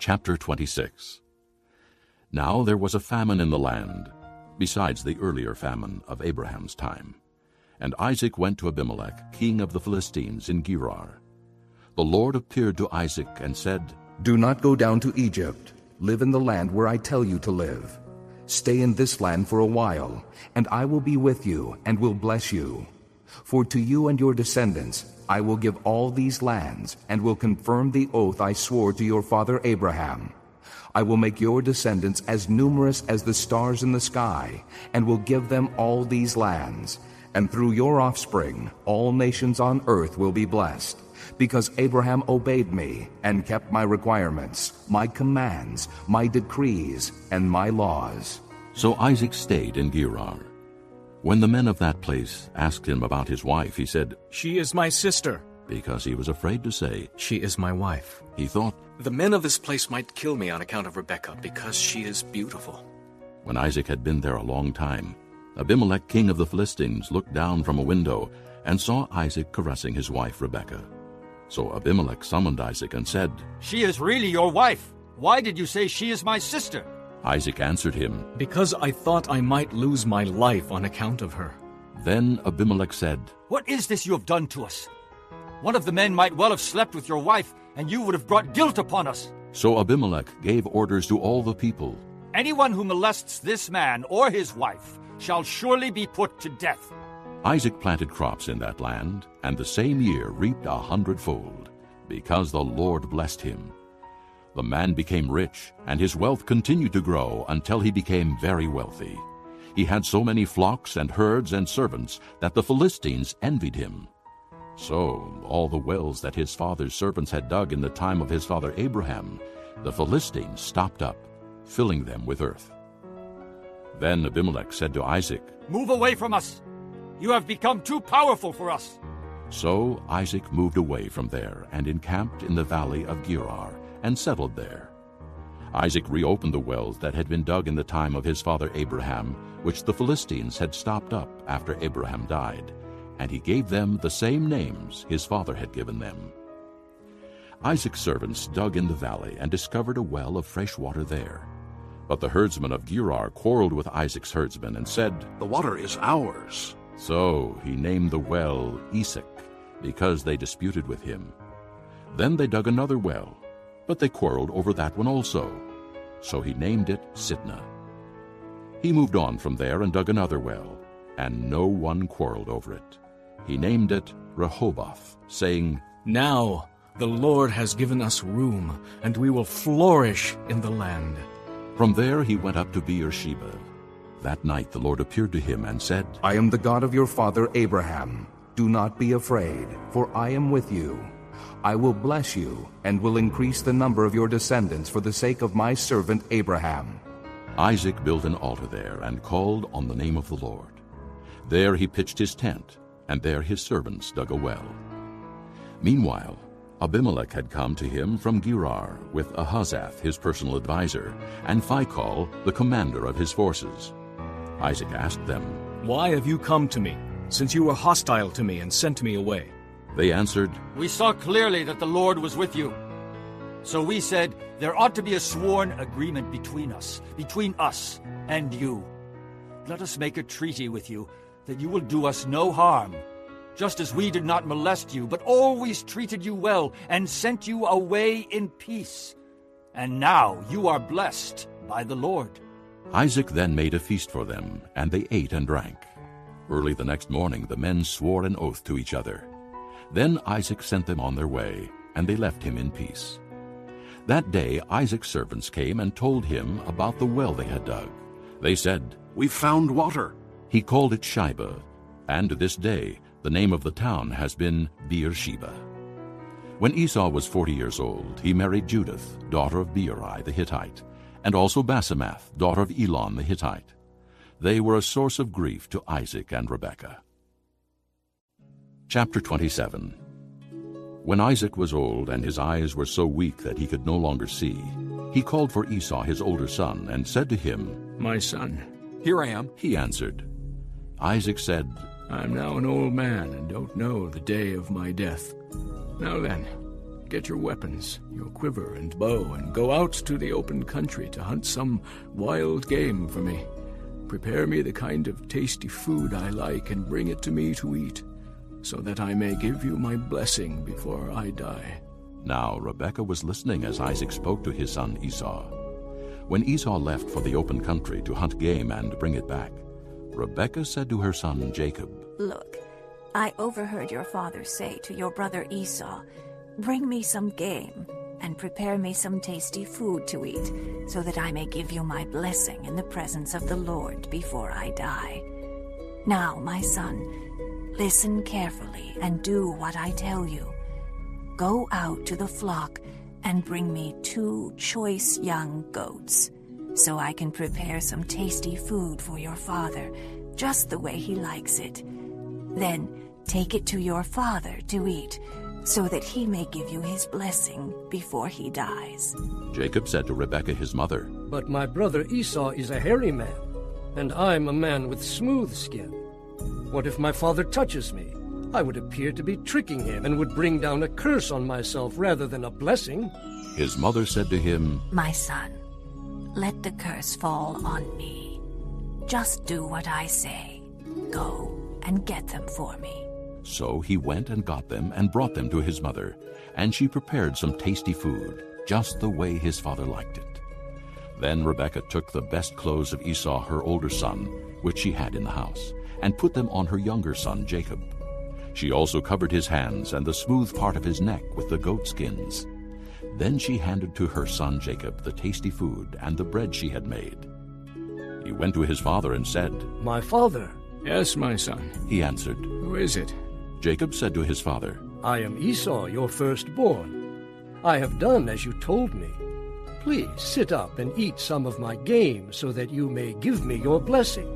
Chapter 26. Now there was a famine in the land, besides the earlier famine of Abraham's time. And Isaac went to Abimelech, king of the Philistines, in Gerar. The Lord appeared to Isaac and said, Do not go down to Egypt. Live in the land where I tell you to live. Stay in this land for a while, and I will be with you and will bless you. For to you and your descendants I will give all these lands, and will confirm the oath I swore to your father Abraham. I will make your descendants as numerous as the stars in the sky, and will give them all these lands. And through your offspring all nations on earth will be blessed, because Abraham obeyed me and kept my requirements, my commands, my decrees, and my laws. So Isaac stayed in Gerar. When the men of that place asked him about his wife, he said, She is my sister. Because he was afraid to say, She is my wife. He thought, The men of this place might kill me on account of Rebekah, because she is beautiful. When Isaac had been there a long time, Abimelech, king of the Philistines, looked down from a window and saw Isaac caressing his wife Rebekah. So Abimelech summoned Isaac and said, She is really your wife. Why did you say she is my sister? Isaac answered him, Because I thought I might lose my life on account of her. Then Abimelech said, What is this you have done to us? One of the men might well have slept with your wife, and you would have brought guilt upon us. So Abimelech gave orders to all the people, Anyone who molests this man or his wife shall surely be put to death. Isaac planted crops in that land, and the same year reaped 100-fold, because the Lord blessed him. The man became rich, and his wealth continued to grow until he became very wealthy. He had so many flocks and herds and servants that the Philistines envied him. So all the wells that his father's servants had dug in the time of his father Abraham, the Philistines stopped up, filling them with earth. Then Abimelech said to Isaac, Move away from us. You have become too powerful for us. So Isaac moved away from there and encamped in the valley of Gerar and settled there. Isaac reopened the wells that had been dug in the time of his father Abraham, which the Philistines had stopped up after Abraham died, and he gave them the same names his father had given them. Isaac's servants dug in the valley and discovered a well of fresh water there. But the herdsmen of Gerar quarreled with Isaac's herdsmen and said, The water is ours. So he named the well Esek, because they disputed with him. Then they dug another well, but they quarreled over that one also. So he named it Sitnah. He moved on from there and dug another well, and no one quarreled over it. He named it Rehoboth, saying, Now the Lord has given us room, and we will flourish in the land. From there he went up to Beersheba. That night the Lord appeared to him and said, I am the God of your father Abraham. Do not be afraid, for I am with you. I will bless you, and will increase the number of your descendants for the sake of my servant Abraham. Isaac built an altar there and called on the name of the Lord. There he pitched his tent, and there his servants dug a well. Meanwhile, Abimelech had come to him from Gerar with Ahuzzath, his personal adviser, and Phicol, the commander of his forces. Isaac asked them, Why have you come to me, since you were hostile to me and sent me away? They answered, We saw clearly that the Lord was with you. So we said, There ought to be a sworn agreement between us and you. Let us make a treaty with you that you will do us no harm, just as we did not molest you, but always treated you well and sent you away in peace. And now you are blessed by the Lord. Isaac then made a feast for them, and they ate and drank. Early the next morning the men swore an oath to each other. Then Isaac sent them on their way, and they left him in peace. That day Isaac's servants came and told him about the well they had dug. They said, We found water. He called it Shibah, and to this day the name of the town has been Beersheba. When Esau was 40 years old, he married Judith, daughter of Beeri the Hittite, and also Basemath, daughter of Elon the Hittite. They were a source of grief to Isaac and Rebekah. Chapter 27. When Isaac was old and his eyes were so weak that he could no longer see, he called for Esau his older son and said to him, My son. Here I am. He answered. Isaac said, I am now an old man and don't know the day of my death. Now then, get your weapons, your quiver and bow, and go out to the open country to hunt some wild game for me. Prepare me the kind of tasty food I like and bring it to me to eat, so that I may give you my blessing before I die." Now Rebekah was listening as Isaac spoke to his son Esau. When Esau left for the open country to hunt game and bring it back, Rebekah said to her son Jacob, "Look, I overheard your father say to your brother Esau, 'Bring me some game and prepare me some tasty food to eat, so that I may give you my blessing in the presence of the Lord before I die.' Now, my son, listen carefully and do what I tell you. Go out to the flock and bring me 2 choice young goats, so I can prepare some tasty food for your father, just the way he likes it. Then take it to your father to eat, so that he may give you his blessing before he dies." Jacob said to Rebekah his mother, "But my brother Esau is a hairy man, and I'm a man with smooth skin. What if my father touches me? I would appear to be tricking him and would bring down a curse on myself rather than a blessing." His mother said to him, "My son, let the curse fall on me. Just do what I say. Go and get them for me." So he went and got them and brought them to his mother, and she prepared some tasty food, just the way his father liked it. Then Rebekah took the best clothes of Esau, her older son, which she had in the house, and put them on her younger son Jacob. She also covered his hands and the smooth part of his neck with the goat skins. Then she handed to her son Jacob the tasty food and the bread she had made. He went to his father and said, "My father." "Yes, my son." He answered. "Who is it?" Jacob said to his father, "I am Esau, your firstborn. I have done as you told me. Please sit up and eat some of my game so that you may give me your blessing."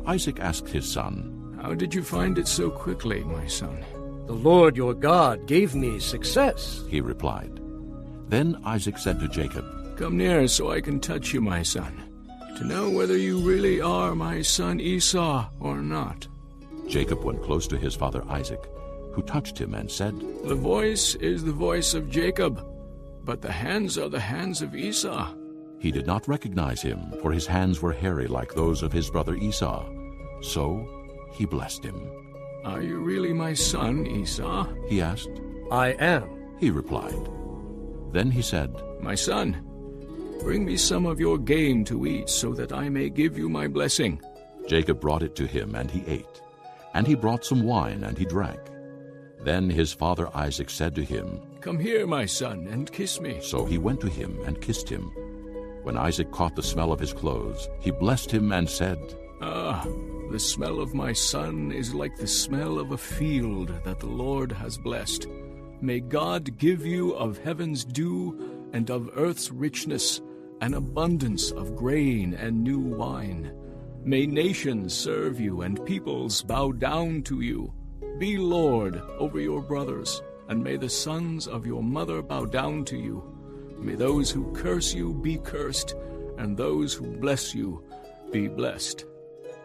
Isaac asked his son, "How did you find it so quickly, my son?" "The Lord your God gave me success." he replied. Then Isaac said to Jacob, "Come near so I can touch you, my son, to know whether you really are my son Esau or not." Jacob went close to his father Isaac, who touched him and said, "The voice is the voice of Jacob, but the hands are the hands of Esau." He did not recognize him, for his hands were hairy like those of his brother Esau. So he blessed him. "Are you really my son, Esau?" He asked. "I am." He replied. Then he said, "My son, bring me some of your game to eat, so that I may give you my blessing." Jacob brought it to him, and he ate. And he brought some wine, and he drank. Then his father Isaac said to him, "Come here, my son, and kiss me." So he went to him and kissed him. When Isaac caught the smell of his clothes, he blessed him and said, "Ah, the smell of my son is like the smell of a field that the Lord has blessed. May God give you of heaven's dew and of earth's richness an abundance of grain and new wine. May nations serve you and peoples bow down to you. Be Lord over your brothers, and may the sons of your mother bow down to you. May those who curse you be cursed, and those who bless you be blessed."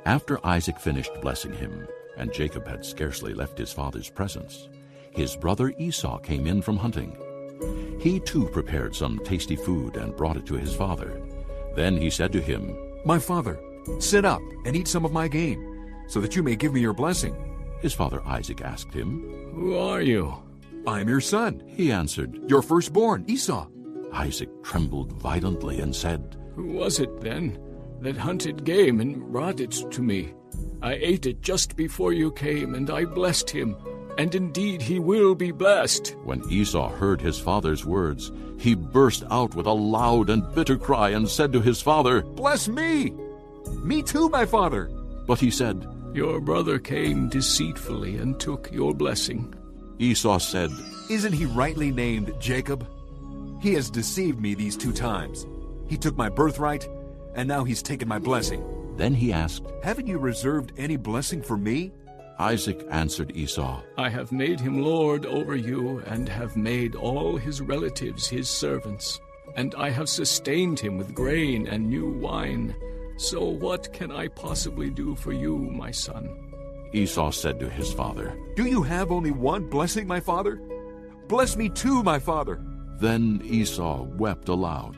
After Isaac finished blessing him, and Jacob had scarcely left his father's presence, his brother Esau came in from hunting. He too prepared some tasty food and brought it to his father. Then he said to him, "My father, sit up and eat some of my game, so that you may give me your blessing." His father Isaac asked him, "Who are you?" "I am your son, He answered. your firstborn, Esau." Isaac trembled violently and said, "Who was it, then, that hunted game and brought it to me? I ate it just before you came, and I blessed him, and indeed he will be blessed." When Esau heard his father's words, he burst out with a loud and bitter cry and said to his father, "Bless me! Me too, my father." But he said, "Your brother came deceitfully and took your blessing." Esau said, "Isn't he rightly named Jacob? He has deceived me these 2 times. He took my birthright, and now he's taken my blessing." Then he asked, "Haven't you reserved any blessing for me?" Isaac answered Esau, "I have made him lord over you, and have made all his relatives his servants, and I have sustained him with grain and new wine. So what can I possibly do for you, my son?" Esau said to his father, "Do you have only one blessing, my father? Bless me too, my father." Then Esau wept aloud.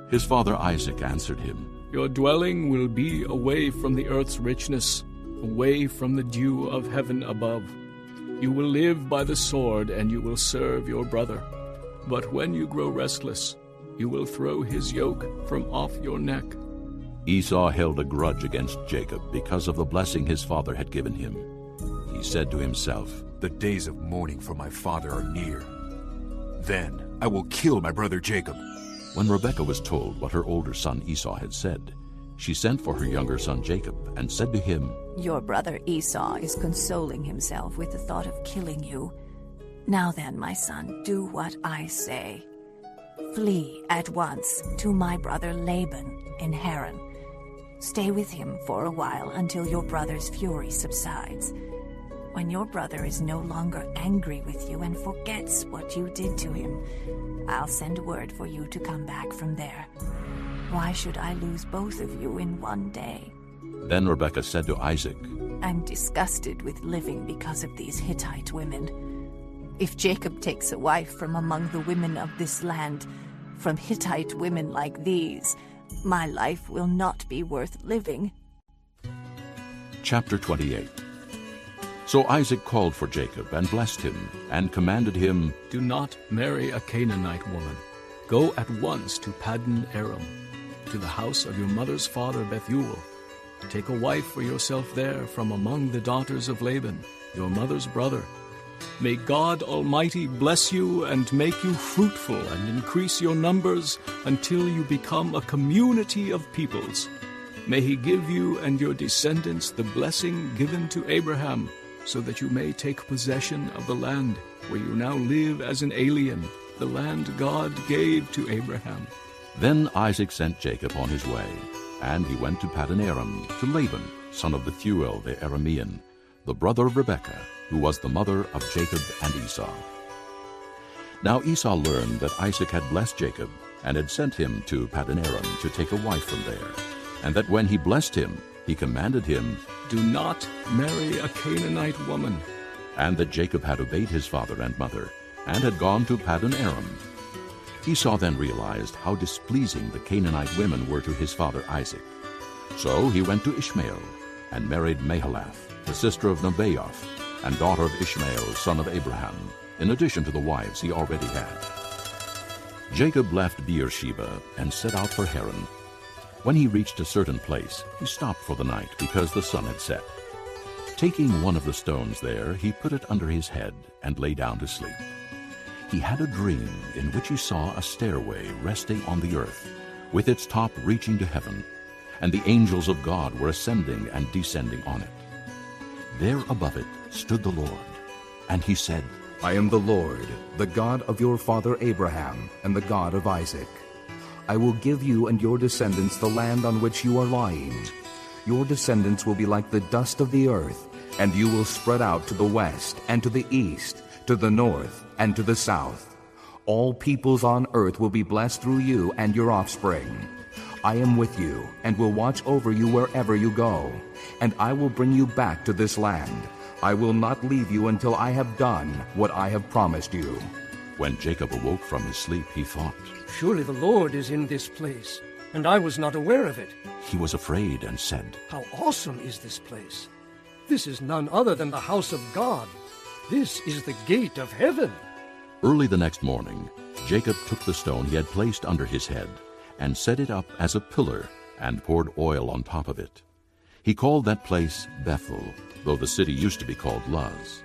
His father Isaac answered him, "Your dwelling will be away from the earth's richness, away from the dew of heaven above. You will live by the sword, and you will serve your brother. But when you grow restless, you will throw his yoke from off your neck." Esau held a grudge against Jacob because of the blessing his father had given him. He said to himself, "The days of mourning for my father are near. Then I will kill my brother Jacob." When Rebekah was told what her older son Esau had said, she sent for her younger son Jacob and said to him, Your brother Esau is consoling himself with the thought of killing you. Now then, my son, do what I say. Flee at once to my brother Laban in Haran. Stay with him for a while until your brother's fury subsides. When your brother is no longer angry with you and forgets what you did to him, I'll send word for you to come back from there. Why should I lose both of you in one day? Then Rebekah said to Isaac, I'm disgusted with living because of these Hittite women. If Jacob takes a wife from among the women of this land, from Hittite women like these, my life will not be worth living. Chapter 28. So Isaac called for Jacob and blessed him, and commanded him, "Do not marry a Canaanite woman. Go at once to Paddan Aram, to the house of your mother's father Bethuel. Take a wife for yourself there from among the daughters of Laban, your mother's brother. May God Almighty bless you and make you fruitful and increase your numbers until you become a community of peoples. May he give you and your descendants the blessing given to Abraham, so that you may take possession of the land where you now live as an alien, the land God gave to Abraham." Then Isaac sent Jacob on his way, and he went to Paddan Aram, to Laban, son of Bethuel the Aramean, the brother of Rebekah, who was the mother of Jacob and Esau. Now Esau learned that Isaac had blessed Jacob, and had sent him to Paddan Aram to take a wife from there, and that when he blessed him, he commanded him, "Do not marry a Canaanite woman." and that Jacob had obeyed his father and mother, and had gone to Paddan Aram. Esau then realized how displeasing the Canaanite women were to his father Isaac. So he went to Ishmael, and married Mahalath, the sister of Nebaioth, and daughter of Ishmael, son of Abraham, in addition to the wives he already had. Jacob left Beersheba and set out for Haran. When he reached a certain place, he stopped for the night because the sun had set. Taking one of the stones there, he put it under his head and lay down to sleep. He had a dream in which he saw a stairway resting on the earth, with its top reaching to heaven, and the angels of God were ascending and descending on it. There above it stood the Lord, and he said, I am the Lord, the God of your father Abraham, and the God of Isaac. I will give you and your descendants the land on which you are lying. Your descendants will be like the dust of the earth, and you will spread out to the west and to the east, to the north and to the south. All peoples on earth will be blessed through you and your offspring. I am with you and will watch over you wherever you go, and I will bring you back to this land. I will not leave you until I have done what I have promised you. When Jacob awoke from his sleep, he thought, Surely the Lord is in this place, and I was not aware of it. He was afraid and said, How awesome is this place! This is none other than the house of God. This is the gate of heaven. Early the next morning, Jacob took the stone he had placed under his head and set it up as a pillar and poured oil on top of it. He called that place Bethel, though the city used to be called Luz.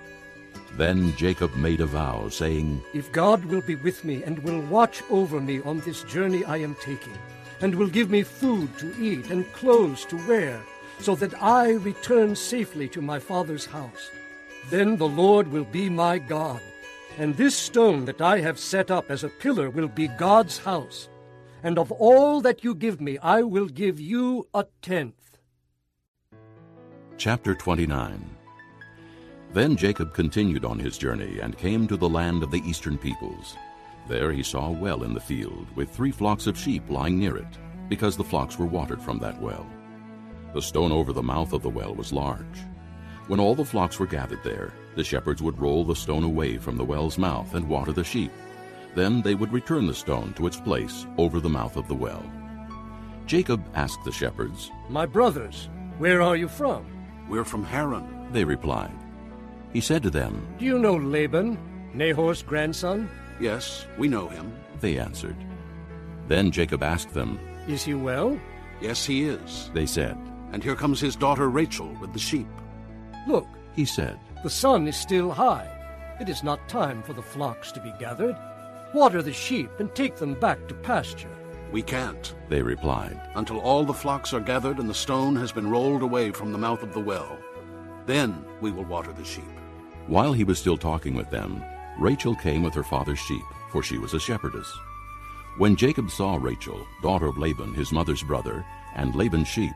Then Jacob made a vow, saying, If God will be with me and will watch over me on this journey I am taking, and will give me food to eat and clothes to wear, so that I return safely to my father's house, then the Lord will be my God, and this stone that I have set up as a pillar will be God's house. And of all that you give me, I will give you 1/10. Chapter 29. Then Jacob continued on his journey and came to the land of the eastern peoples. There he saw a well in the field, with 3 flocks of sheep lying near it, because the flocks were watered from that well. The stone over the mouth of the well was large. When all the flocks were gathered there, The shepherds would roll the stone away from the well's mouth and water the sheep. Then they would return the stone to its place over the mouth of the well. Jacob asked the shepherds, "My brothers, where are you from?" We're from Haran. They replied. He said to them, "Do you know Laban, Nahor's grandson?" Yes, we know him. They answered. Then Jacob asked them, "Is he well?" Yes, he is. They said. And here comes his daughter Rachel with the sheep. "Look, He said, the sun is still high. It is not time for the flocks to be gathered. Water the sheep and take them back to pasture." We can't, They replied. until all the flocks are gathered and the stone has been rolled away from the mouth of the well. Then we will water the sheep. While he was still talking with them, Rachel came with her father's sheep, for she was a shepherdess. When Jacob saw Rachel, daughter of Laban, his mother's brother, and Laban's sheep,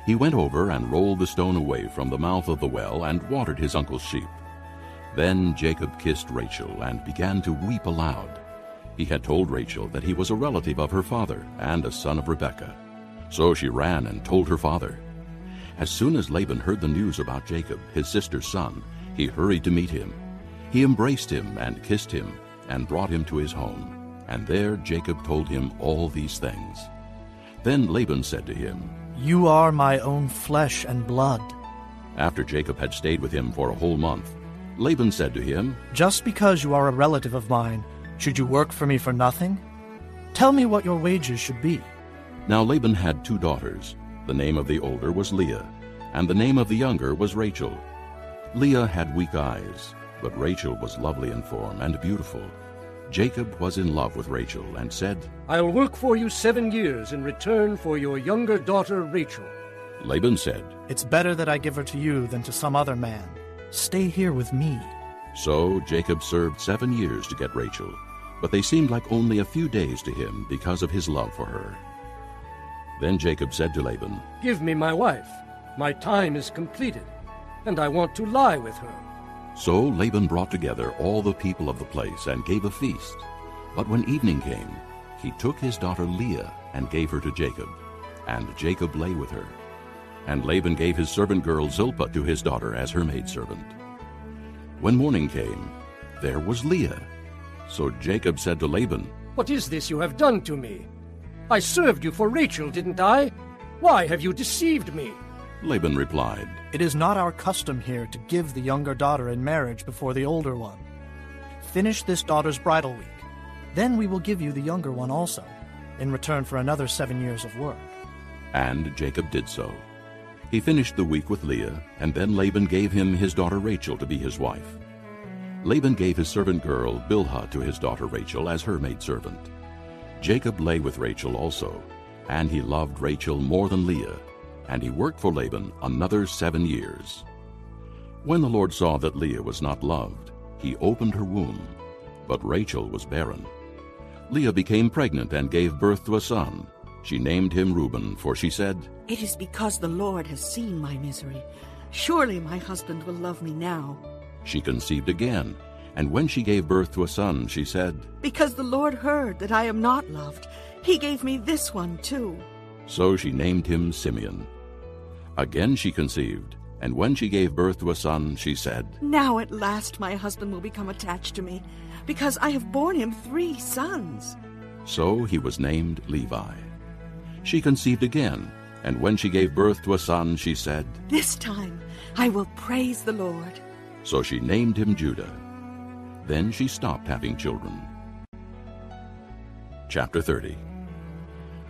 he went over and rolled the stone away from the mouth of the well and watered his uncle's sheep. Then Jacob kissed Rachel and began to weep aloud. He had told Rachel that he was a relative of her father and a son of Rebekah. So she ran and told her father. As soon as Laban heard the news about Jacob, his sister's son, he hurried to meet him. He embraced him and kissed him and brought him to his home. And there Jacob told him all these things. Then Laban said to him, "You are my own flesh and blood." After Jacob had stayed with him for a whole month, Laban said to him, "Just because you are a relative of mine, should you work for me for nothing? Tell me what your wages should be." Now Laban had 2 daughters. The name of the older was Leah, and the name of the younger was Rachel. Leah had weak eyes, but Rachel was lovely in form and beautiful. Jacob was in love with Rachel and said, "I'll work for you 7 years in return for your younger daughter Rachel." Laban said, "It's better that I give her to you than to some other man. Stay here with me." So Jacob served 7 years to get Rachel, but they seemed like only a few days to him because of his love for her. Then Jacob said to Laban, "Give me my wife. My time is completed, and I want to lie with her." So Laban brought together all the people of the place and gave a feast. But when evening came, he took his daughter Leah and gave her to Jacob, and Jacob lay with her. And Laban gave his servant girl Zilpah to his daughter as her maidservant. When morning came, there was Leah. So Jacob said to Laban, "What is this you have done to me? I served you for Rachel, didn't I? Why have you deceived me?" Laban replied, "It is not our custom here to give the younger daughter in marriage before the older one. Finish this daughter's bridal week. Then we will give you the younger one also, in return for another 7 years of work." And Jacob did so. He finished the week with Leah, and then Laban gave him his daughter Rachel to be his wife. Laban gave his servant girl Bilhah to his daughter Rachel as her maidservant. Jacob lay with Rachel also, and he loved Rachel more than Leah, and he worked for Laban another 7 years. When the Lord saw that Leah was not loved, he opened her womb, but Rachel was barren. Leah became pregnant and gave birth to a son. She named him Reuben, for she said, "It is because the Lord has seen my misery. Surely my husband will love me now." She conceived again, and when she gave birth to a son, she said, "Because the Lord heard that I am not loved, he gave me this one too." So she named him Simeon. Again she conceived, and when she gave birth to a son, she said, "Now at last my husband will become attached to me, because I have borne him 3 sons." So he was named Levi. She conceived again, and when she gave birth to a son, she said, "This time I will praise the Lord." So she named him Judah. Then she stopped having children. Chapter 30.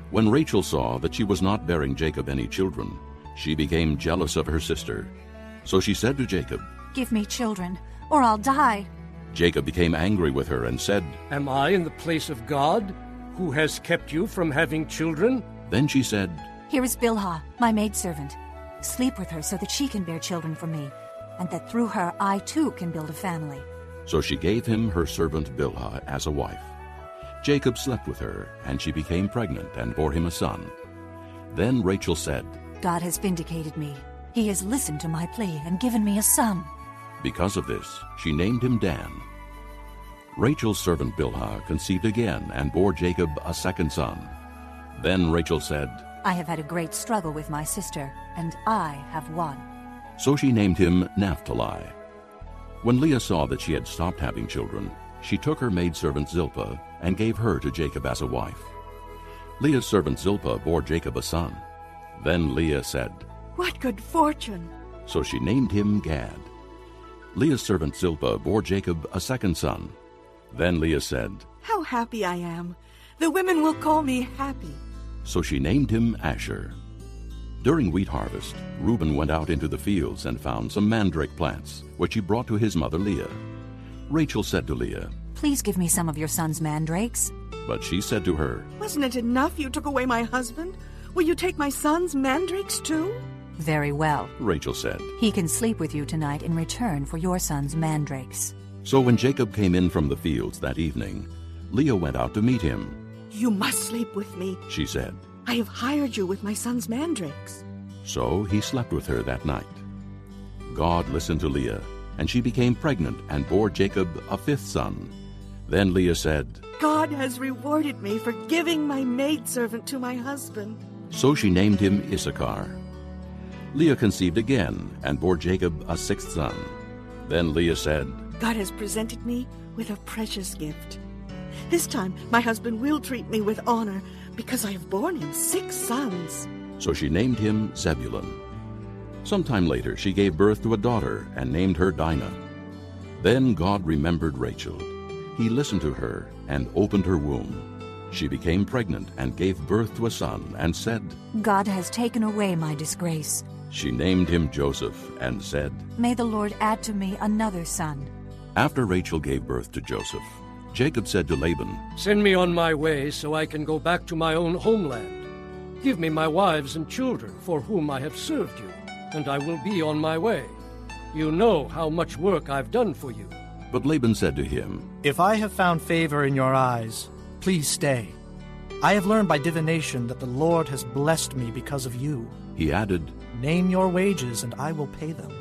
When Rachel saw that she was not bearing Jacob any children, she became jealous of her sister. So she said to Jacob, "Give me children, or I'll die." Jacob became angry with her and said, "Am I in the place of God, who has kept you from having children?" Then she said, "Here is Bilhah, my maidservant. Sleep with her so that she can bear children for me, and that through her I too can build a family." So she gave him her servant Bilhah as a wife. Jacob slept with her, and she became pregnant and bore him a son. Then Rachel said, "God has vindicated me. He has listened to my plea and given me a son." Because of this, she named him Dan. Rachel's servant Bilhah conceived again and bore Jacob a second son. Then Rachel said, "I have had a great struggle with my sister, and I have won." So she named him Naphtali. When Leah saw that she had stopped having children, she took her maidservant Zilpah and gave her to Jacob as a wife. Leah's servant Zilpah bore Jacob a son. Then Leah said, "What good fortune!" So she named him Gad. Leah's servant Zilpah bore Jacob a second son. Then Leah said, "How happy I am! The women will call me happy." So she named him Asher. During wheat harvest, Reuben went out into the fields and found some mandrake plants, which he brought to his mother Leah. Rachel said to Leah, Please give me some of your son's mandrakes. but she said to her, Wasn't it enough you took away my husband? Will you take my son's mandrakes too? Very well. Rachel said. He can sleep with you tonight in return for your son's mandrakes. So when Jacob came in from the fields that evening, Leah went out to meet him. You must sleep with me. She said. I have hired you with my son's mandrakes. So he slept with her that night. God listened to Leah, and she became pregnant and bore Jacob a fifth son. Then Leah said, God has rewarded me for giving my maidservant to my husband. So she named him Issachar. Leah conceived again and bore Jacob a sixth son. Then Leah said, God has presented me with a precious gift. This time my husband will treat me with honor because I have borne him 6 sons. So she named him Zebulun. Sometime later she gave birth to a daughter and named her Dinah. Then God remembered Rachel. He listened to her and opened her womb. She became pregnant and gave birth to a son and said, God has taken away my disgrace. She named him Joseph and said, May the Lord add to me another son. After Rachel gave birth to Joseph, Jacob said to Laban, Send me on my way so I can go back to my own homeland. Give me my wives and children for whom I have served you, and I will be on my way. You know how much work I've done for you. But Laban said to him, If I have found favor in your eyes, please stay. I have learned by divination that the Lord has blessed me because of you. He added, Name your wages, and I will pay them.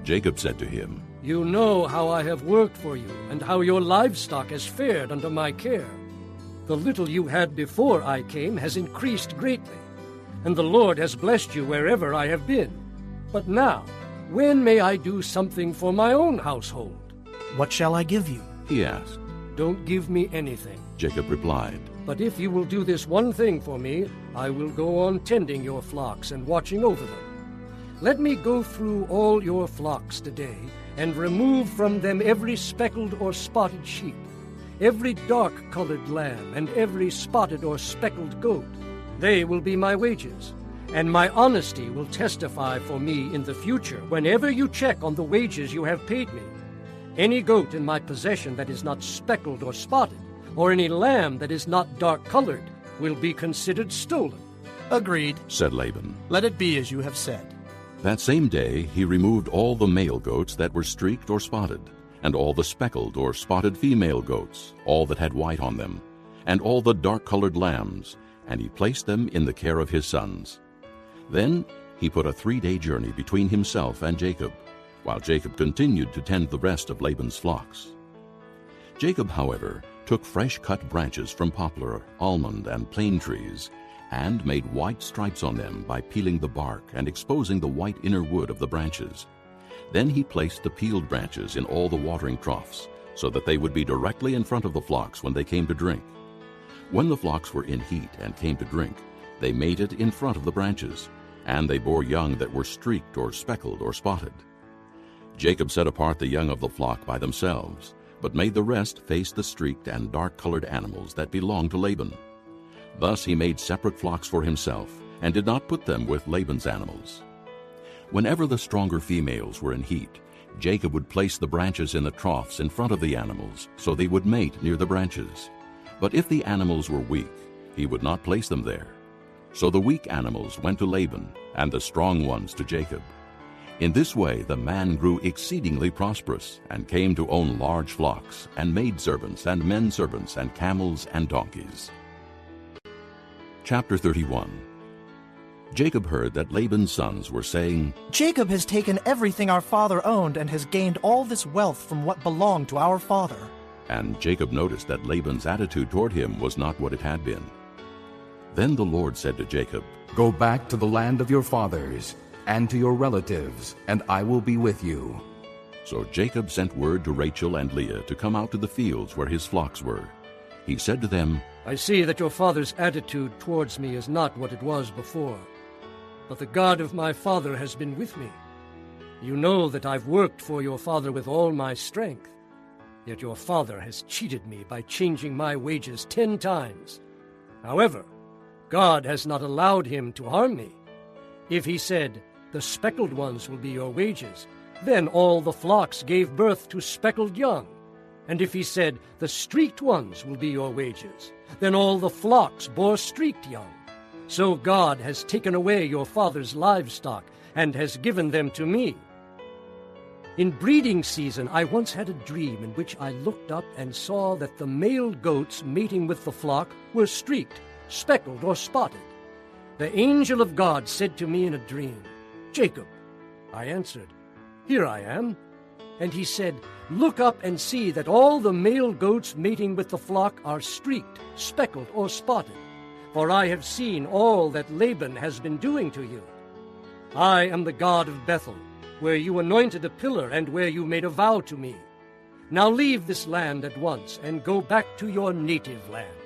Jacob said to him, You know how I have worked for you, and how your livestock has fared under my care. The little you had before I came has increased greatly, and the Lord has blessed you wherever I have been. But now, when may I do something for my own household? What shall I give you? he asked. Don't give me anything. Jacob replied, But if you will do this one thing for me, I will go on tending your flocks and watching over them. Let me go through all your flocks today, and remove from them every speckled or spotted sheep, every dark-colored lamb, and every spotted or speckled goat. They will be my wages, and my honesty will testify for me in the future whenever you check on the wages you have paid me. Any goat in my possession that is not speckled or spotted, or any lamb that is not dark-colored, will be considered stolen. Agreed. said Laban. Let it be as you have said. That same day he removed all the male goats that were streaked or spotted, and all the speckled or spotted female goats, all that had white on them, and all the dark-colored lambs, and he placed them in the care of his sons. Then he put a 3-day journey between himself and Jacob, while Jacob continued to tend the rest of Laban's flocks. Jacob, however, took fresh-cut branches from poplar, almond, and plane trees, and made white stripes on them by peeling the bark and exposing the white inner wood of the branches. Then he placed the peeled branches in all the watering troughs, so that they would be directly in front of the flocks when they came to drink. When the flocks were in heat and came to drink, they mated in front of the branches, and they bore young that were streaked or speckled or spotted. Jacob set apart the young of the flock by themselves, but made the rest face the streaked and dark-colored animals that belonged to Laban. Thus he made separate flocks for himself, and did not put them with Laban's animals. Whenever the stronger females were in heat, Jacob would place the branches in the troughs in front of the animals, so they would mate near the branches. But if the animals were weak, he would not place them there. So the weak animals went to Laban, and the strong ones to Jacob. In this way the man grew exceedingly prosperous, and came to own large flocks, and maidservants, and men-servants, and camels, and donkeys. Chapter 31. Jacob heard that Laban's sons were saying, Jacob has taken everything our father owned and has gained all this wealth from what belonged to our father. And Jacob noticed that Laban's attitude toward him was not what it had been. Then the Lord said to Jacob, Go back to the land of your fathers, and to your relatives, and I will be with you. So Jacob sent word to Rachel and Leah to come out to the fields where his flocks were. He said to them, I see that your father's attitude towards me is not what it was before, but the God of my father has been with me. You know that I've worked for your father with all my strength, yet your father has cheated me by changing my wages 10 times. However, God has not allowed him to harm me. If he said, the speckled ones will be your wages, then all the flocks gave birth to speckled young. And if he said, the streaked ones will be your wages, then all the flocks bore streaked young. So God has taken away your father's livestock and has given them to me. In breeding season I once had a dream in which I looked up and saw that the male goats mating with the flock were streaked, speckled, or spotted. The angel of God said to me in a dream, Jacob. I answered, Here I am. And he said, Look up and see that all the male goats mating with the flock are streaked, speckled, or spotted. For I have seen all that Laban has been doing to you. I am the God of Bethel, where you anointed a pillar and where you made a vow to me. Now leave this land at once and go back to your native land.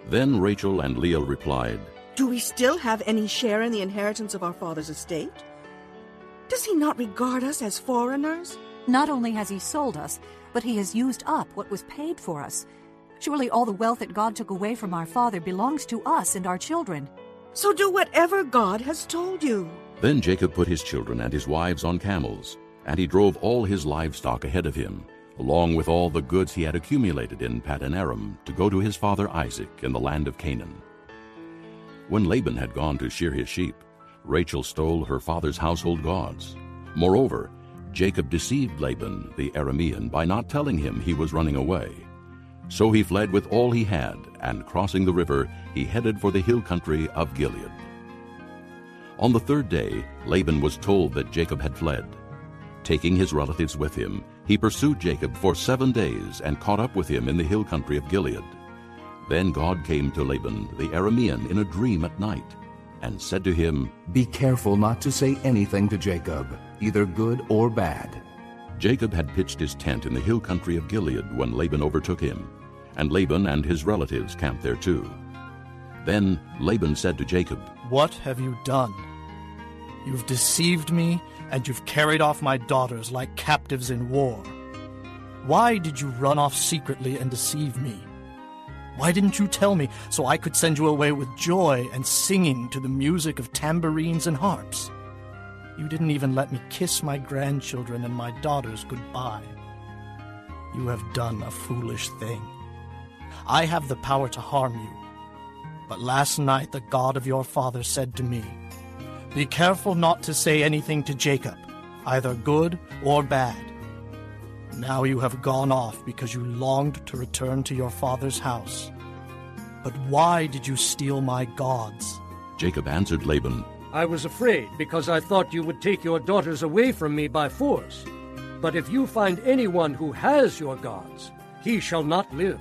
Then Rachel and Leah replied, Do we still have any share in the inheritance of our father's estate? Does he not regard us as foreigners? Not only has he sold us, but he has used up what was paid for us. Surely all the wealth that God took away from our father belongs to us and our children. So do whatever God has told you. Then Jacob put his children and his wives on camels, and he drove all his livestock ahead of him, along with all the goods he had accumulated in Paddan Aram, to go to his father Isaac in the land of Canaan. When Laban had gone to shear his sheep, Rachel stole her father's household gods. Moreover, Jacob deceived Laban the Aramean by not telling him he was running away. So he fled with all he had, and crossing the river, he headed for the hill country of Gilead. On the 3rd day, Laban was told that Jacob had fled. Taking his relatives with him, he pursued Jacob for 7 days and caught up with him in the hill country of Gilead. Then God came to Laban the Aramean in a dream at night, and said to him, Be careful not to say anything to Jacob, either good or bad. Jacob had pitched his tent in the hill country of Gilead when Laban overtook him, and Laban and his relatives camped there too. Then Laban said to Jacob, What have you done? You've deceived me, and you've carried off my daughters like captives in war. Why did you run off secretly and deceive me? Why didn't you tell me so I could send you away with joy and singing to the music of tambourines and harps? You didn't even let me kiss my grandchildren and my daughters goodbye. You have done a foolish thing. I have the power to harm you. But last night the God of your father said to me, Be careful not to say anything to Jacob, either good or bad. Now you have gone off because you longed to return to your father's house. But why did you steal my gods? Jacob answered Laban, I was afraid because I thought you would take your daughters away from me by force. But if you find anyone who has your gods, he shall not live.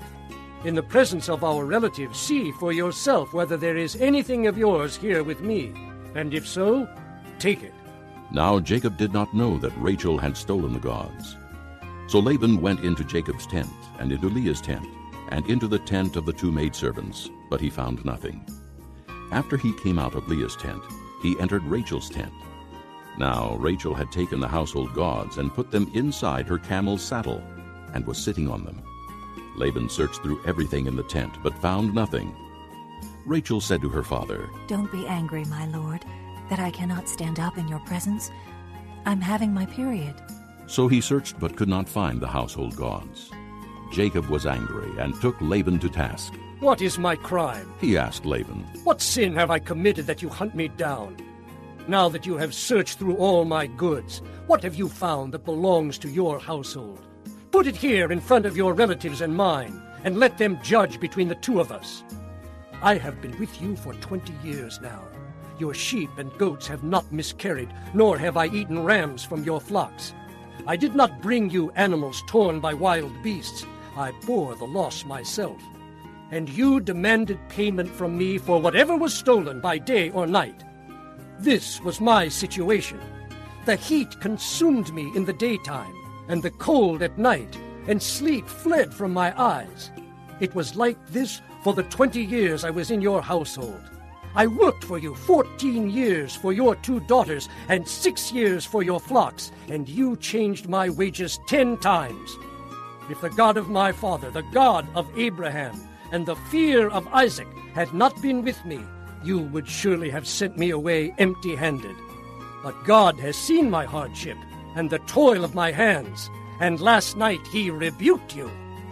In the presence of our relatives, see for yourself whether there is anything of yours here with me, and if so, take it. Now Jacob did not know that Rachel had stolen the gods. So Laban went into Jacob's tent, and into Leah's tent, and into the tent of the 2 maidservants, but he found nothing. After he came out of Leah's tent, he entered Rachel's tent. Now Rachel had taken the household gods and put them inside her camel's saddle, and was sitting on them. Laban searched through everything in the tent, but found nothing. Rachel said to her father, Don't be angry, my lord, that I cannot stand up in your presence. I'm having my period. So he searched but could not find the household gods. Jacob was angry and took Laban to task. What is my crime? He asked Laban. What sin have I committed that you hunt me down? Now that you have searched through all my goods, what have you found that belongs to your household? Put it here in front of your relatives and mine, and let them judge between the 2 of us. I have been with you for 20 years now. Your sheep and goats have not miscarried, nor have I eaten rams from your flocks. I did not bring you animals torn by wild beasts. I bore the loss myself. And you demanded payment from me for whatever was stolen by day or night. This was my situation. The heat consumed me in the daytime, and the cold at night, and sleep fled from my eyes. It was like this for the 20 years I was in your household. I worked for you 14 years for your 2 daughters, and 6 years for your flocks, and you changed my wages 10 times. If the God of my father, the God of Abraham, and the fear of Isaac had not been with me, you would surely have sent me away empty-handed. But God has seen my hardship and the toil of my hands, and last night he rebuked you.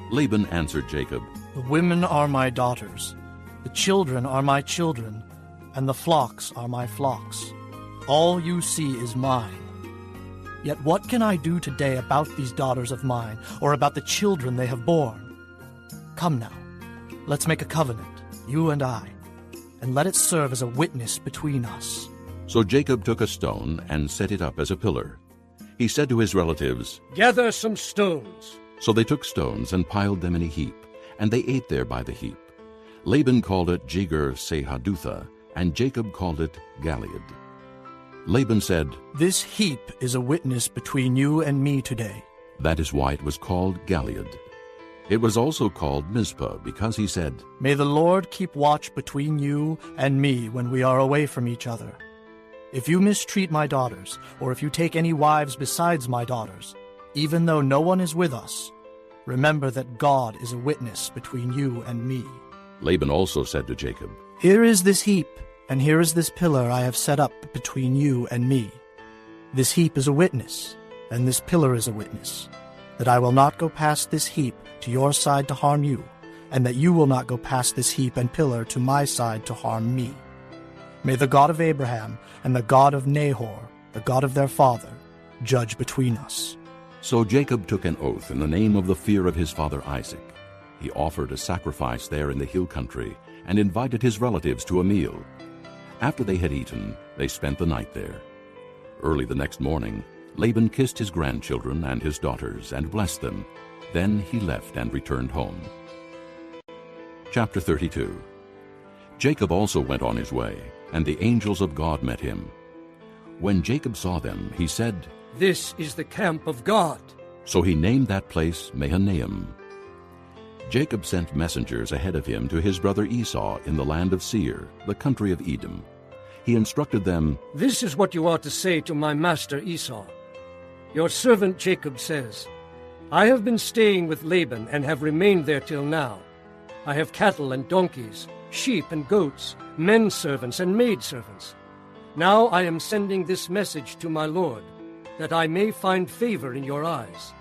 Laban answered Jacob, The women are my daughters, the children are my children, and the flocks are my flocks. All you see is mine. Yet what can I do today about these daughters of mine, or about the children they have borne? Come now, let's make a covenant, you and I, and let it serve as a witness between us. So Jacob took a stone and set it up as a pillar. He said to his relatives, Gather some stones. So they took stones and piled them in a heap, and they ate there by the heap. Laban called it Jegar-sahadutha, and Jacob called it Galeed. Laban said, This heap is a witness between you and me today. That is why it was called Galeed. It was also called Mizpah, because he said, May the Lord keep watch between you and me when we are away from each other. If you mistreat my daughters, or if you take any wives besides my daughters, even though no one is with us, remember that God is a witness between you and me. Laban also said to Jacob, Here is this heap, and here is this pillar I have set up between you and me. This heap is a witness, and this pillar is a witness, that I will not go past this heap to your side to harm you, and that you will not go past this heap and pillar to my side to harm me. May the God of Abraham and the God of Nahor, the God of their father, judge between us. So Jacob took an oath in the name of the fear of his father Isaac. He offered a sacrifice there in the hill country and invited his relatives to a meal. After they had eaten, they spent the night there. Early the next morning, Laban kissed his grandchildren and his daughters and blessed them. Then he left and returned home. Chapter 32. Jacob also went on his way, and the angels of God met him. When Jacob saw them, he said, This is the camp of God. So he named that place Mahanaim. Jacob sent messengers ahead of him to his brother Esau in the land of Seir, the country of Edom. He instructed them, This is what you are to say to my master Esau. Your servant Jacob says, I have been staying with Laban and have remained there till now. I have cattle and donkeys, sheep and goats, men servants and maid servants. Now I am sending this message to my lord, that I may find favor in your eyes.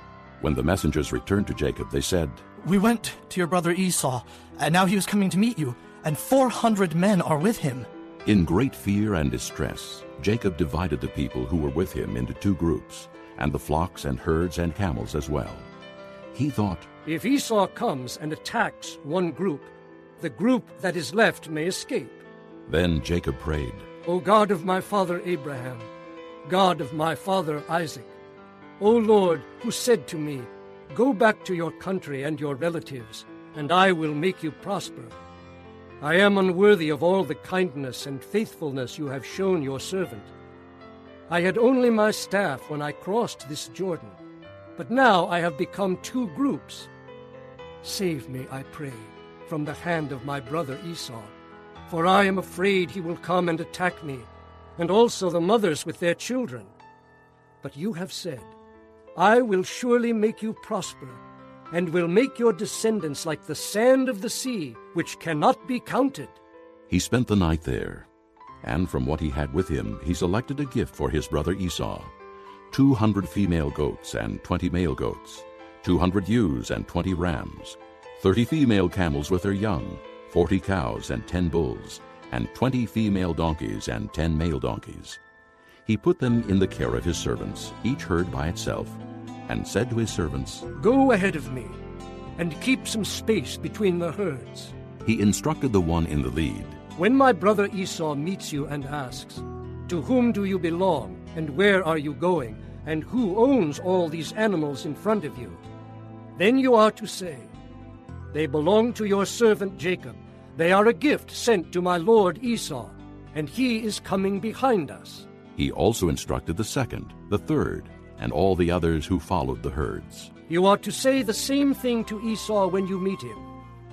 When the messengers returned to Jacob, they said, We went to your brother Esau, and now he was coming to meet you, and 400 men are with him. In great fear and distress, Jacob divided the people who were with him into 2 groups, and the flocks and herds and camels as well. He thought, If Esau comes and attacks one group, the group that is left may escape. Then Jacob prayed, O God of my father Abraham, God of my father Isaac, O Lord, who said to me, Go back to your country and your relatives, and I will make you prosper. I am unworthy of all the kindness and faithfulness you have shown your servant. I had only my staff when I crossed this Jordan, but now I have become 2 groups. Save me, I pray, from the hand of my brother Esau, for I am afraid he will come and attack me, and also the mothers with their children. But you have said, I will surely make you prosper, and will make your descendants like the sand of the sea, which cannot be counted. He spent the night there, and from what he had with him he selected a gift for his brother Esau, 200 female goats and 20 male goats, 200 ewes and 20 rams, 30 female camels with their young, 40 cows and 10 bulls, and 20 female donkeys and 10 male donkeys. He put them in the care of his servants, each herd by itself, and said to his servants, Go ahead of me, and keep some space between the herds. He instructed the one in the lead, When my brother Esau meets you and asks, To whom do you belong, and where are you going, and who owns all these animals in front of you? Then you are to say, They belong to your servant Jacob. They are a gift sent to my lord Esau, and he is coming behind us. He also instructed the second, the third, and all the others who followed the herds. You ought to say the same thing to Esau when you meet him,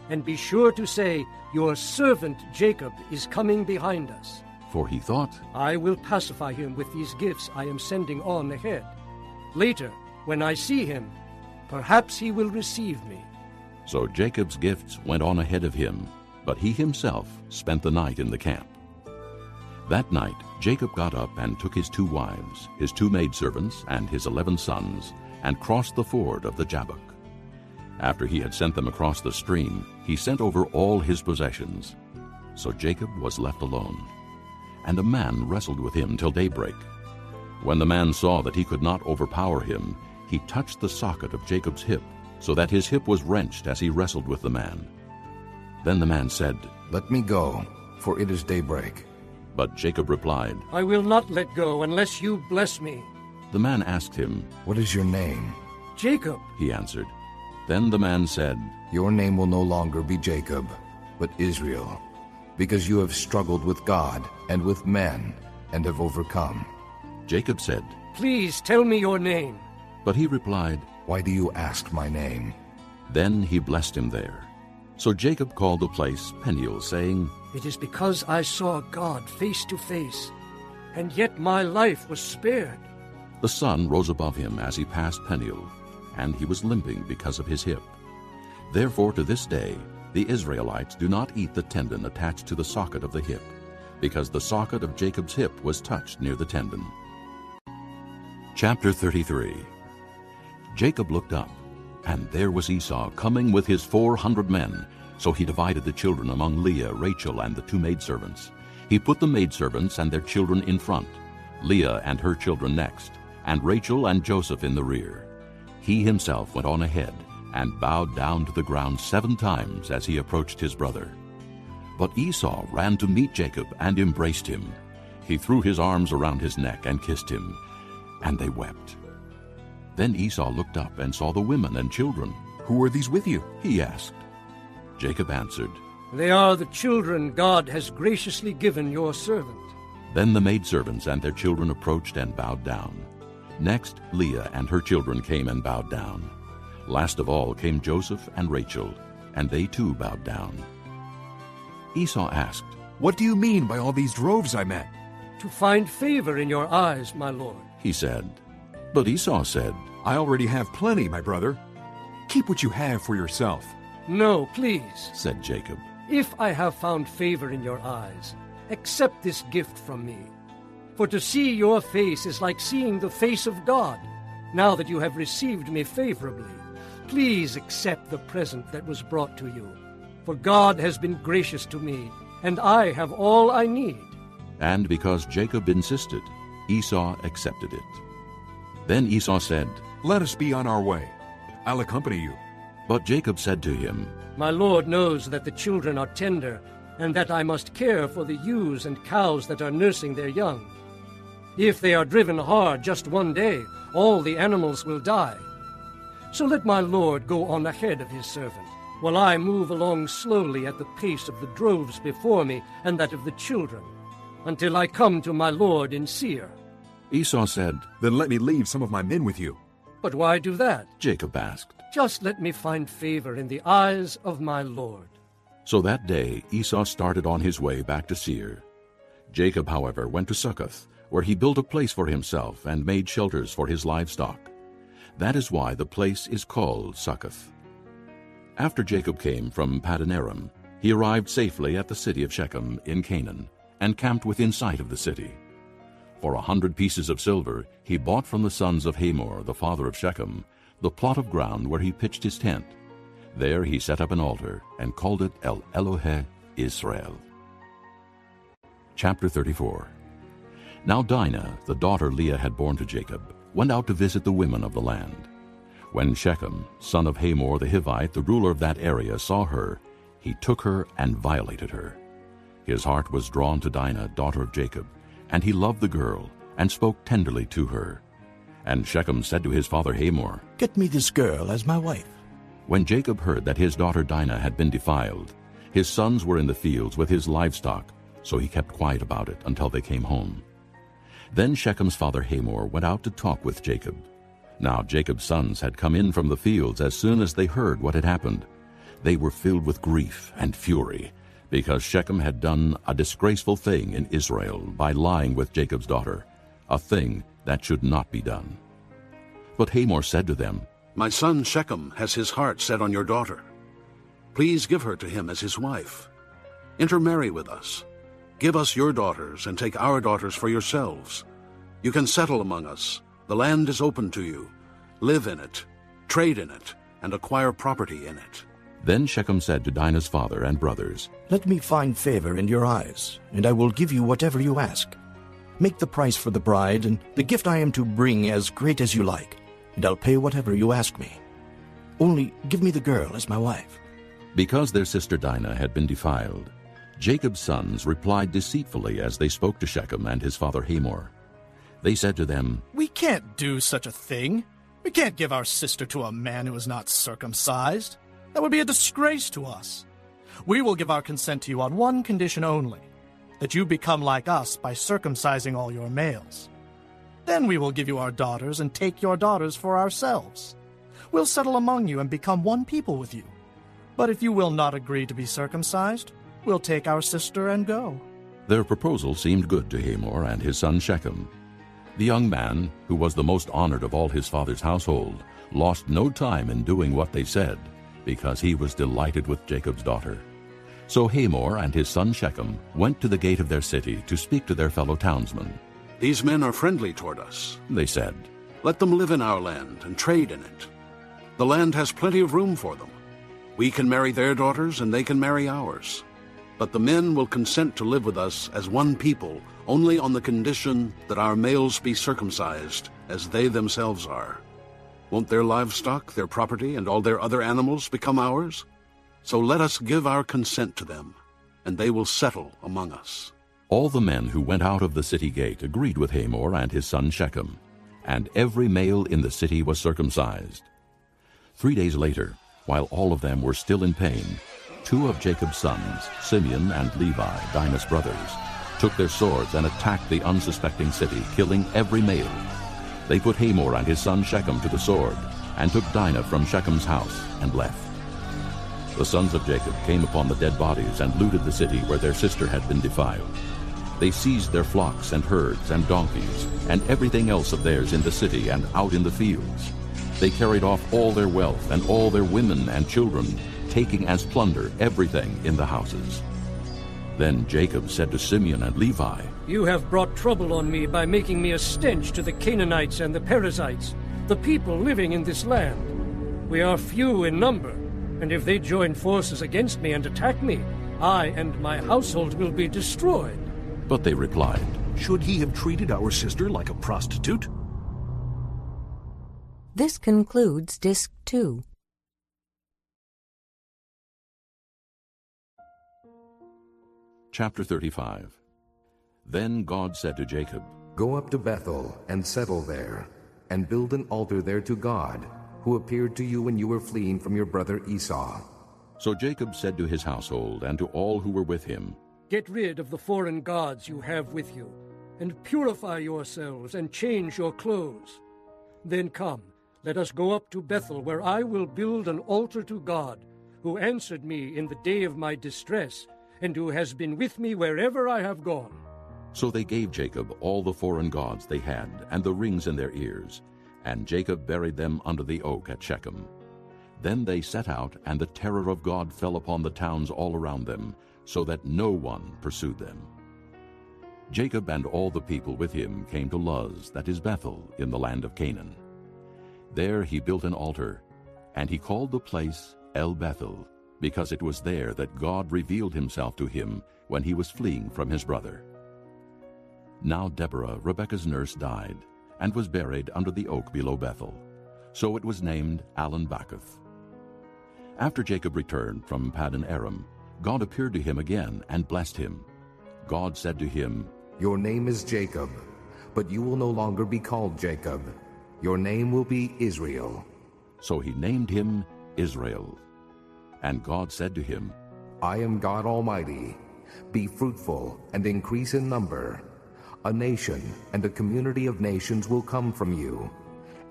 and be sure to say, 'Your servant Jacob is coming behind us.' For he thought, I will pacify him with these gifts I am sending on ahead. Later, when I see him, perhaps he will receive me." So Jacob's gifts went on ahead of him, but he himself spent the night in the camp. That night Jacob got up and took his 2 wives, his 2 maidservants, and his 11 sons, and crossed the ford of the Jabbok. After he had sent them across the stream, he sent over all his possessions. So Jacob was left alone, and a man wrestled with him till daybreak. When the man saw that he could not overpower him, he touched the socket of Jacob's hip, so that his hip was wrenched as he wrestled with the man. Then the man said, "Let me go, for it is daybreak." But Jacob replied, "I will not let go unless you bless me." The man asked him, "What is your name?" "Jacob," he answered. Then the man said, "Your name will no longer be Jacob, but Israel, because you have struggled with God and with men, and have overcome." Jacob said, "Please tell me your name." But he replied, "Why do you ask my name?" Then he blessed him there. So Jacob called the place Peniel, saying, "It is because I saw God face to face, and yet my life was spared." The sun rose above him as he passed Peniel, and he was limping because of his hip. Therefore to this day the Israelites do not eat the tendon attached to the socket of the hip, because the socket of Jacob's hip was touched near the tendon. Chapter 33. Jacob looked up, and there was Esau coming with his 400 men. So he divided the children among Leah, Rachel, and the 2 maidservants. He put the maidservants and their children in front, Leah and her children next, and Rachel and Joseph in the rear. He himself went on ahead and bowed down to the ground 7 times as he approached his brother. But Esau ran to meet Jacob and embraced him. He threw his arms around his neck and kissed him, and they wept. Then Esau looked up and saw the women and children. "Who are these with you?" he asked. Jacob answered, "They are the children God has graciously given your servant." Then the maidservants and their children approached and bowed down. Next Leah and her children came and bowed down. Last of all came Joseph and Rachel, and they too bowed down. Esau asked, "What do you mean by all these droves I met?" "To find favor in your eyes, my lord," he said. But Esau said, "I already have plenty, my brother. Keep what you have for yourself." "No, please," said Jacob. "If I have found favor in your eyes, accept this gift from me. For to see your face is like seeing the face of God. Now that you have received me favorably, please accept the present that was brought to you. For God has been gracious to me, and I have all I need." And because Jacob insisted, Esau accepted it. Then Esau said, "Let us be on our way. I'll accompany you." But Jacob said to him, "My lord knows that the children are tender, and that I must care for the ewes and cows that are nursing their young. If they are driven hard just one day, all the animals will die. So let my lord go on ahead of his servant, while I move along slowly at the pace of the droves before me and that of the children, until I come to my lord in Seir." Esau said, "Then let me leave some of my men with you." "But why do that?" Jacob asked. "Just let me find favor in the eyes of my lord." So that day Esau started on his way back to Seir. Jacob, however, went to Succoth, where he built a place for himself and made shelters for his livestock. That is why the place is called Succoth. After Jacob came from Paddan-aram, he arrived safely at the city of Shechem in Canaan, and camped within sight of the city. For 100 pieces of silver he bought from the sons of Hamor, the father of Shechem, the plot of ground where he pitched his tent. There he set up an altar and called it El Elohe Israel. Chapter 34. Now Dinah, the daughter Leah had borne to Jacob, went out to visit the women of the land. When Shechem, son of Hamor the Hivite, the ruler of that area, saw her, he took her and violated her. His heart was drawn to Dinah, daughter of Jacob, and he loved the girl, and spoke tenderly to her. And Shechem said to his father Hamor, "Get me this girl as my wife." When Jacob heard that his daughter Dinah had been defiled, his sons were in the fields with his livestock, so he kept quiet about it until they came home. Then Shechem's father Hamor went out to talk with Jacob, Now Jacob's sons had come in from the fields as soon as they heard what had happened. They were filled with grief and fury, because Shechem had done a disgraceful thing in Israel by lying with Jacob's daughter, a thing that should not be done. But Hamor said to them, My son Shechem has his heart set on your daughter. Please give her to him as his wife. Intermarry with us. Give us your daughters and take our daughters for yourselves. You can settle among us. The land is open to you. Live in it, trade in it, and acquire property in it. Then Shechem said to Dinah's father and brothers, Let me find favor in your eyes, and I will give you whatever you ask. Make the price for the bride and the gift I am to bring as great as you like, and I'll pay whatever you ask me. Only give me the girl as my wife. Because their sister Dinah had been defiled, Jacob's sons replied deceitfully as they spoke to Shechem and his father Hamor. They said to them, We can't do such a thing. We can't give our sister to a man who is not circumcised. That would be a disgrace to us. We will give our consent to you on one condition only, that you become like us by circumcising all your males. Then we will give you our daughters and take your daughters for ourselves. We'll settle among you and become one people with you. But if you will not agree to be circumcised, we'll take our sister and go. Their proposal seemed good to Hamor and his son Shechem. The young man, who was the most honored of all his father's household, lost no time in doing what they said, because he was delighted with Jacob's daughter. So Hamor and his son Shechem went to the gate of their city to speak to their fellow townsmen. These men are friendly toward us, they said. Let them live in our land and trade in it. The land has plenty of room for them. We can marry their daughters and they can marry ours. But the men will consent to live with us as one people only on the condition that our males be circumcised as they themselves are. Won't their livestock, their property, and all their other animals become ours? So let us give our consent to them, and they will settle among us. All the men who went out of the city gate agreed with Hamor and his son Shechem, and every male in the city was circumcised. 3 days later, while all of them were still in pain, 2 of Jacob's sons, Simeon and Levi, Dinah's brothers, took their swords and attacked the unsuspecting city, killing every male. They put Hamor and his son Shechem to the sword, and took Dinah from Shechem's house and left. The sons of Jacob came upon the dead bodies and looted the city where their sister had been defiled. They seized their flocks and herds and donkeys and everything else of theirs in the city and out in the fields. They carried off all their wealth and all their women and children, taking as plunder everything in the houses. Then Jacob said to Simeon and Levi, You have brought trouble on me by making me a stench to the Canaanites and the Perizzites, the people living in this land. We are few in number, and if they join forces against me and attack me, I and my household will be destroyed. But they replied, Should he have treated our sister like a prostitute? This concludes Disc 2. Chapter 35. Then God said to Jacob, Go up to Bethel and settle there, and build an altar there to God, who appeared to you when you were fleeing from your brother Esau. So Jacob said to his household and to all who were with him, Get rid of the foreign gods you have with you, and purify yourselves and change your clothes. Then come, let us go up to Bethel, where I will build an altar to God, who answered me in the day of my distress, and who has been with me wherever I have gone. So they gave Jacob all the foreign gods they had, and the rings in their ears, and Jacob buried them under the oak at Shechem. Then they set out, and the terror of God fell upon the towns all around them, so that no one pursued them. Jacob and all the people with him came to Luz, that is Bethel, in the land of Canaan. There he built an altar, and he called the place El Bethel, because it was there that God revealed himself to him when he was fleeing from his brother. Now Deborah, Rebekah's nurse, died, and was buried under the oak below Bethel. So it was named Allon-Bacuth. After Jacob returned from Paddan Aram, God appeared to him again and blessed him. God said to him, Your name is Jacob, but you will no longer be called Jacob. Your name will be Israel. So he named him Israel. And God said to him, I am God Almighty. Be fruitful and increase in number. A nation and a community of nations will come from you,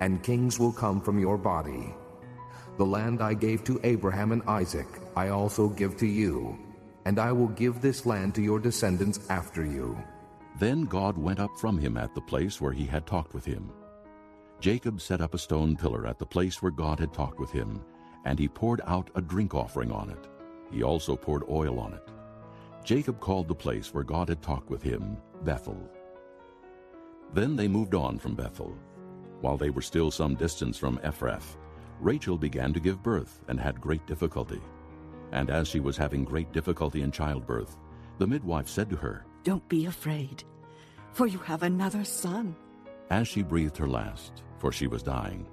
and kings will come from your body. The land I gave to Abraham and Isaac I also give to you, and I will give this land to your descendants after you." Then God went up from him at the place where he had talked with him. Jacob set up a stone pillar at the place where God had talked with him, and he poured out a drink offering on it. He also poured oil on it. Jacob called the place where God had talked with him Bethel. Then they moved on from Bethel. While they were still some distance from Ephrath, Rachel began to give birth and had great difficulty. And as she was having great difficulty in childbirth, the midwife said to her, "Don't be afraid, for you have another son." As she breathed her last, for she was dying,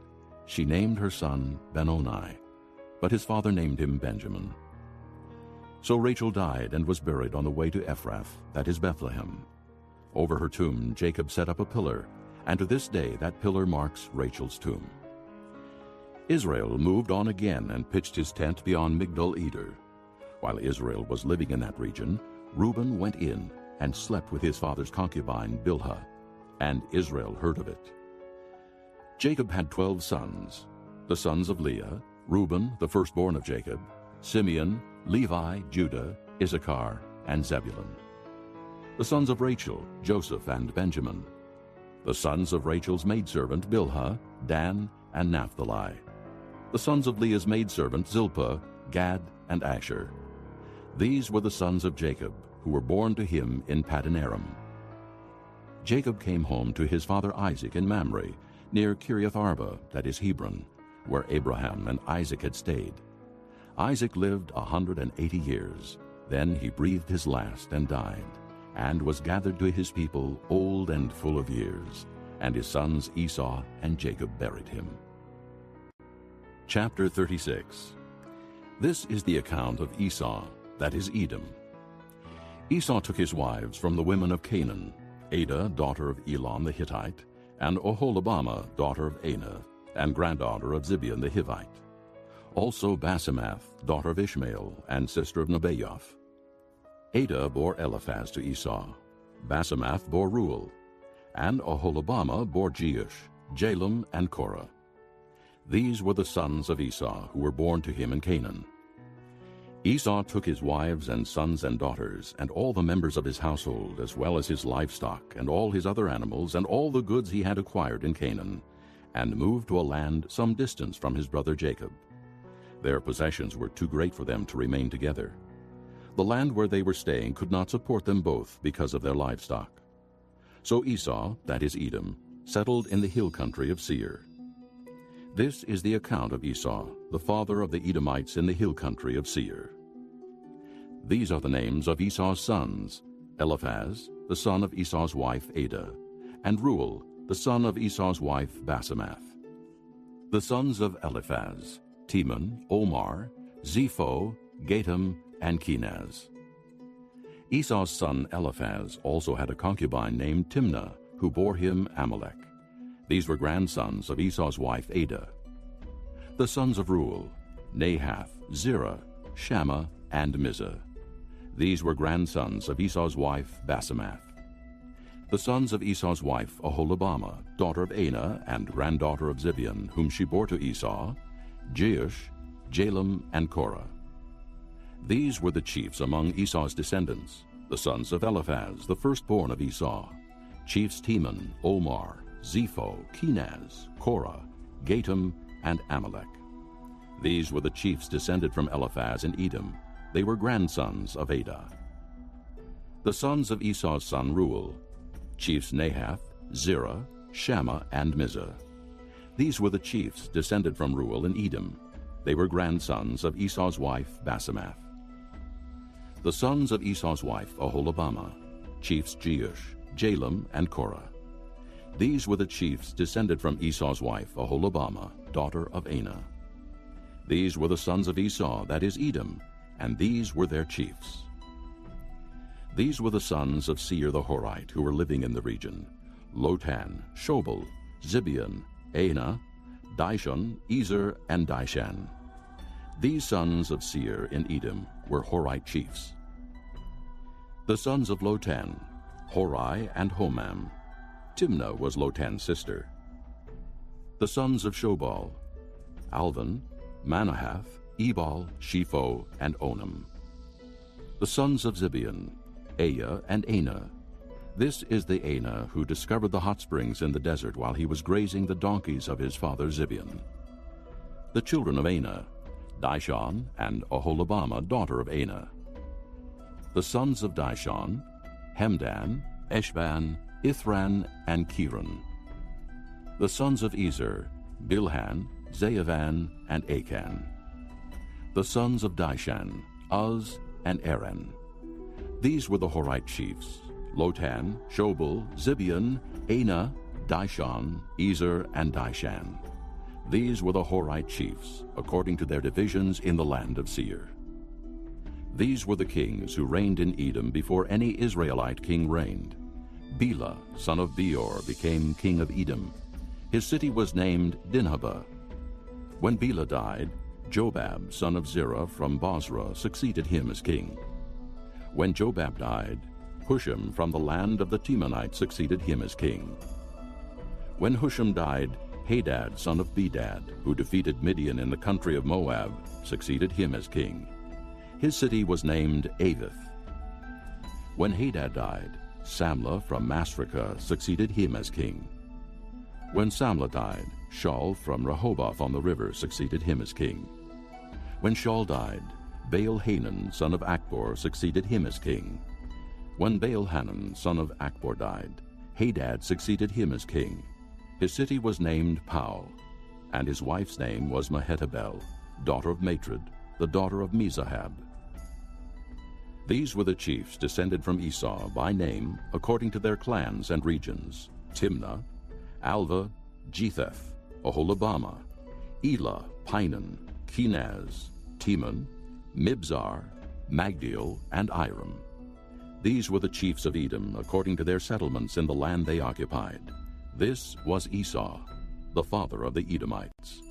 she named her son Benoni, but his father named him Benjamin. So Rachel died and was buried on the way to Ephrath, that is Bethlehem. Over her tomb Jacob set up a pillar, and to this day that pillar marks Rachel's tomb. Israel moved on again and pitched his tent beyond Migdal-eder. While Israel was living in that region, Reuben went in and slept with his father's concubine Bilhah, and Israel heard of it. Jacob had 12 sons, the sons of Leah, Reuben, the firstborn of Jacob, Simeon, Levi, Judah, Issachar, and Zebulun. The sons of Rachel, Joseph and Benjamin. The sons of Rachel's maidservant Bilhah, Dan, and Naphtali. The sons of Leah's maidservant Zilpah, Gad, and Asher. These were the sons of Jacob, who were born to him in Paddan Aram. Jacob came home to his father Isaac in Mamre, near Kiriath Arba, that is Hebron, where Abraham and Isaac had stayed. Isaac lived 180 years. Then he breathed his last and died, and was gathered to his people old and full of years, and his sons Esau and Jacob buried him. Chapter 36. This is the account of Esau, that is Edom. Esau took his wives from the women of Canaan, Adah, daughter of Elon the Hittite, and Oholibamah, daughter of Anah, and granddaughter of Zibeon the Hivite. Also Basemath, daughter of Ishmael, and sister of Nebaioth. Adah bore Eliphaz to Esau. Basemath bore Reuel, and Oholibamah bore Jeush, Jalem, and Korah. These were the sons of Esau who were born to him in Canaan. Esau took his wives and sons and daughters, and all the members of his household, as well as his livestock, and all his other animals, and all the goods he had acquired in Canaan, and moved to a land some distance from his brother Jacob. Their possessions were too great for them to remain together. The land where they were staying could not support them both because of their livestock. So Esau, that is Edom, settled in the hill country of Seir. This is the account of Esau, the father of the Edomites in the hill country of Seir. These are the names of Esau's sons: Eliphaz, the son of Esau's wife Adah, and Reuel, the son of Esau's wife Basemath. The sons of Eliphaz: Teman, Omar, Zepho, Gatam, and Kenaz. Esau's son Eliphaz also had a concubine named Timnah, who bore him Amalek. These were grandsons of Esau's wife Adah. The sons of Reuel: Nahath, Zerah, Shammah, and Mizah. These were grandsons of Esau's wife Basemath. The sons of Esau's wife Oholibamah, daughter of Anah and granddaughter of Zibeon, whom she bore to Esau: Jeush, Jalem, and Korah. These were the chiefs among Esau's descendants, the sons of Eliphaz, the firstborn of Esau, chiefs Teman, Omar, Zepho, Kenaz, Korah, Gatam, and Amalek. These were the chiefs descended from Eliphaz in Edom. They were grandsons of Adah. The sons of Esau's son Reuel: chiefs Nahath, Zerah, Shammah, and Mizah. These were the chiefs descended from Reuel in Edom. They were grandsons of Esau's wife Basemath. The sons of Esau's wife Oholibamah: chiefs Jeush, Jalem, and Korah. These were the chiefs descended from Esau's wife Oholibamah, daughter of Anah. These were the sons of Esau, that is Edom, and these were their chiefs. These were the sons of Seir the Horite, who were living in the region: Lotan, Shobal, Zibeon, Anah, Dishon, Ezer, and Dishan. These sons of Seir in Edom were Horite chiefs. The sons of Lotan: Hori and Homam. Timnah was Lotan's sister. The sons of Shobal: Alvan, Manahath, Ebal, Shepho, and Onam. The sons of Zibeon: Aya and Anah. This is the Anah who discovered the hot springs in the desert while he was grazing the donkeys of his father Zibeon. The children of Anah: Dishon and Oholibamah, daughter of Anah. The sons of Dishon: Hemdan, Eshban, Ithran, and Kiran. The sons of Ezer: Bilhan, Zaavan, and Achan. The sons of Dishan: Uz and Aran. These were the Horite chiefs: Lotan, Shobal, Zibeon, Anah, Dishon, Ezer, and Dishan. These were the Horite chiefs, according to their divisions in the land of Seir. These were the kings who reigned in Edom before any Israelite king reigned. Bela, son of Beor, became king of Edom. His city was named Dinhabah. When Bela died, Jobab, son of Zerah from Bozrah, succeeded him as king. When Jobab died, Husham from the land of the Temanites succeeded him as king. When Husham died, Hadad, son of Bedad, who defeated Midian in the country of Moab, succeeded him as king. His city was named Avith. When Hadad died, Samlah from Masrekah succeeded him as king. When Samlah died, Shaul from Rehoboth on the river succeeded him as king. When Shaul died, Baal-Hanan, son of Akbor, succeeded him as king. When Baal-Hanan, son of Akbor, died, Hadad succeeded him as king. His city was named Pau, and his wife's name was Mehetabel, daughter of Matred, the daughter of Mezahab. These were the chiefs descended from Esau by name, according to their clans and regions: Timnah, Alva, Jetheth, Oholibamah, Elah, Pinan, Kenaz, Teman, Mibzar, Magdiel, and Iram. These were the chiefs of Edom, according to their settlements in the land they occupied. This was Esau, the father of the Edomites.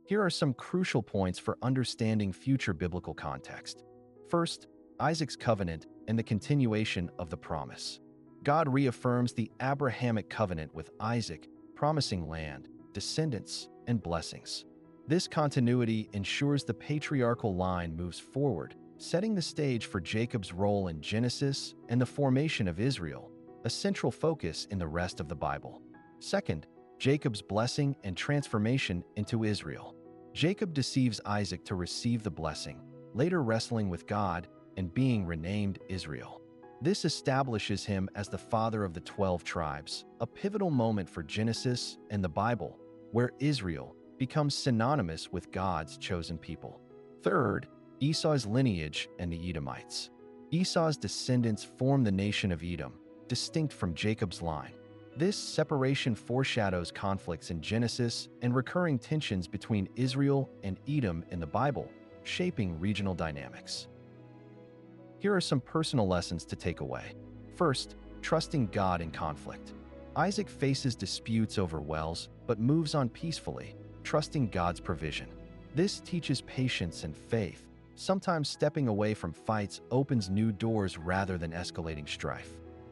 Here are some crucial points for understanding future biblical context. First, Isaac's covenant and the continuation of the promise. God reaffirms the Abrahamic covenant with Isaac, promising land, descendants, and blessings. This continuity ensures the patriarchal line moves forward, setting the stage for Jacob's role in Genesis and the formation of Israel, a central focus in the rest of the Bible. Second, Jacob's blessing and transformation into Israel. Jacob deceives Isaac to receive the blessing, later wrestling with God and being renamed Israel. This establishes him as the father of the 12 tribes, a pivotal moment for Genesis and the Bible, where Israel becomes synonymous with God's chosen people. Third, Esau's lineage and the Edomites. Esau's descendants form the nation of Edom, distinct from Jacob's line. This separation foreshadows conflicts in Genesis and recurring tensions between Israel and Edom in the Bible, shaping regional dynamics. Here are some personal lessons to take away. First, trusting God in conflict. Isaac faces disputes over wells, but moves on peacefully, trusting God's provision. This teaches patience and faith. Sometimes stepping away from fights opens new doors rather than escalating strife.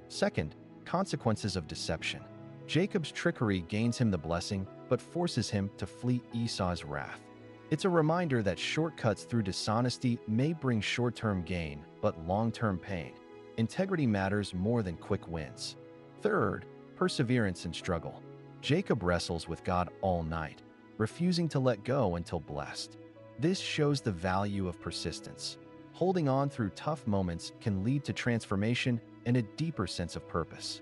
Second, consequences of deception. Jacob's trickery gains him the blessing, but forces him to flee Esau's wrath. It's a reminder that shortcuts through dishonesty may bring short-term gain, but long-term pain. Integrity matters more than quick wins. Third, perseverance and struggle. Jacob wrestles with God all night, refusing to let go until blessed. This shows the value of persistence. Holding on through tough moments can lead to transformation and a deeper sense of purpose.